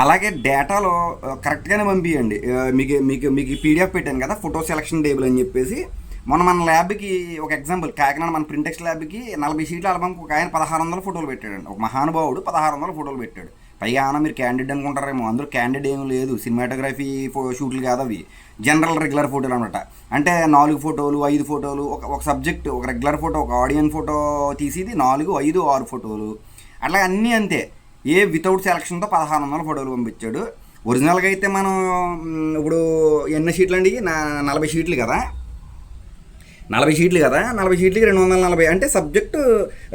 అలాగే డేటాలో కరెక్ట్గానే పంపించండి. మీకు మీకు మీకు పీడిఎఫ్ పెట్టాను కదా, ఫోటో సెలక్షన్ టేబుల్ అని చెప్పేసి. మన ల్యాబ్కి ఒక ఎగ్జాంపుల్, కాకినాడ మన ప్రింటెక్స్ ల్యాబ్కి 40 షీట్ల ఆల్బమ్కి ఒక ఆయన 1600 ఫోటోలు పెట్టాడండి. ఒక మహానుభావుడు 1600 ఫోటోలు పెట్టాడు. పైగా ఏమన్నా మీరు క్యాండిడేట్ అనుకుంటారేమో, అందులో క్యాండిడేట్ ఏం లేదు, సినిమాటోగ్రఫీ షూట్లు కాదు అవి, జనరల్ రెగ్యులర్ ఫోటోలు అనమాట. అంటే 4 ఫోటోలు 5 ఫోటోలు, ఒక సబ్జెక్ట్, ఒక రెగ్యులర్ ఫోటో, ఒక ఆడియన్ ఫోటో తీసేది 4, 5, 6 ఫోటోలు, అట్లా అన్నీ అంతే. వితౌట్ సెలక్షన్తో 1600 ఫోటోలు పంపించాడు. ఒరిజినల్గా అయితే మనం ఇప్పుడు ఎన్ని షీట్లు అండి, 40 షీట్లు కదా, 40 షీట్లు కదా, 40 షీట్లకి 240, అంటే సబ్జెక్టు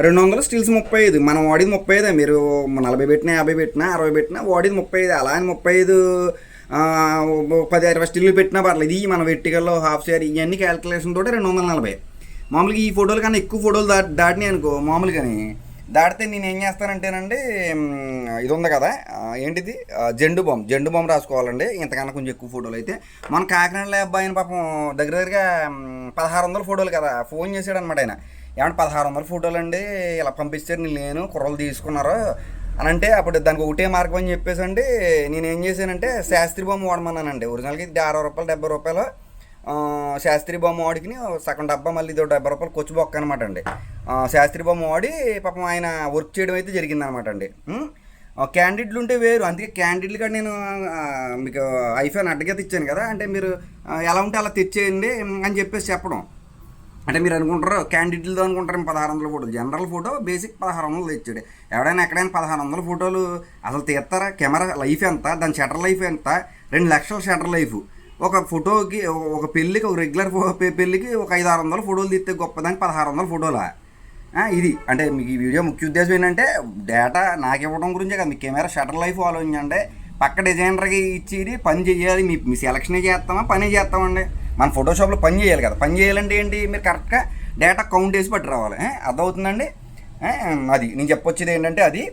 200, స్టిల్స్ 35. మనం వాడేది 35. మీరు 40 పెట్టినా, 50 పెట్టినా, 60 పెట్టినా వాడేది 35. అలా అని 35 10-20 స్టిల్లు పెట్టినా పర్లేదు. ఇది మన వెర్టికల్లో హాఫ్ షేర్ ఇవన్నీ క్యాలిక్యులేషన్ తోటి 240. మామూలుగా ఈ ఫోటోలు కన్నా ఎక్కువ ఫోటోలు దాటినాయి అనుకో, మామూలుగాని దాటితే నేను ఏం చేస్తానంటేనండి, ఇది ఉంది కదా, ఏంటిది, జెండు బాంబు రాసుకోవాలండి. ఇంతకన్నా కొంచెం ఎక్కువ ఫోటోలు అయితే. మన కాకినాడలో అబ్బాయిని పాపం దగ్గరగా 1600 ఫోటోలు కదా, ఫోన్ చేశాడు అనమాట ఆయన. ఏమంటే 1600 ఫోటోలు అండి ఇలా పంపిస్తారు, నేను కుర్రలు తీసుకున్నారు అని అంటే, అప్పుడు దానికి ఒకటే మార్గం అని చెప్పేసి అండి నేను ఏం చేశానంటే శాస్త్రి బొమ్మ వాడమన్నానండి. ఒరిజినల్కి 60 రూపాయలు 70 రూపాయలు శాస్త్రి బొమ్మ వాడికి సగం డబ్బా, మళ్ళీ ఇది 70 రూపాయలు కొచ్చి బొక్క అనమాట అండి. శాస్త్రి బొమ్మ వాడి పాపం ఆయన వర్క్ చేయడం అయితే జరిగిందనమాట అండి. క్యాండిడేట్లు ఉంటే వేరు, అందుకే క్యాండిడేట్లు కూడా నేను మీకు ఐఫోన్ అడ్డగత ఇచ్చాను కదా, అంటే మీరు ఎలా ఉంటే అలా తెచ్చేయండి అని చెప్పేసి చెప్పడం. అంటే మీరు అనుకుంటారు క్యాండిడేట్లతో అనుకుంటారు 1600 ఫోటోలు, జనరల్ ఫోటో బేసిక్ 1600 తెచ్చాడు. ఎవడైనా ఎక్కడైనా 1600 ఫోటోలు అసలు తీస్తారా? కెమెరా లైఫ్ ఎంత, దాని షటర్ లైఫ్ ఎంత, 2 లక్షల షటర్ లైఫ్. ఒక ఫోటోకి, ఒక పెళ్ళికి, ఒక రెగ్యులర్ పెళ్ళికి ఒక 500-600 ఫోటోలు తీస్తే గొప్పదానికి 1600 ఫోటోలా? ఇది అంటే మీకు ఈ వీడియో ముఖ్య ఉద్దేశం ఏంటంటే, డేటా నాకు ఇవ్వడం గురించే కదా, మీ కెమెరా షటర్ లైఫ్ ఆలోచించండి. పక్క డిజైనర్కి ఇచ్చి పని చేయాలి, మీ సెలక్షనే చేస్తామా, పని చేస్తామండి. మన ఫోటోషాప్లో పని చేయాలి కదా, పని చేయాలంటే ఏంటి, మీరు కరెక్ట్గా డేటా కౌంట్ వేసి పట్టి రావాలి. అర్థమవుతుందండి? అది నేను చెప్పొచ్చేది ఏంటంటే అది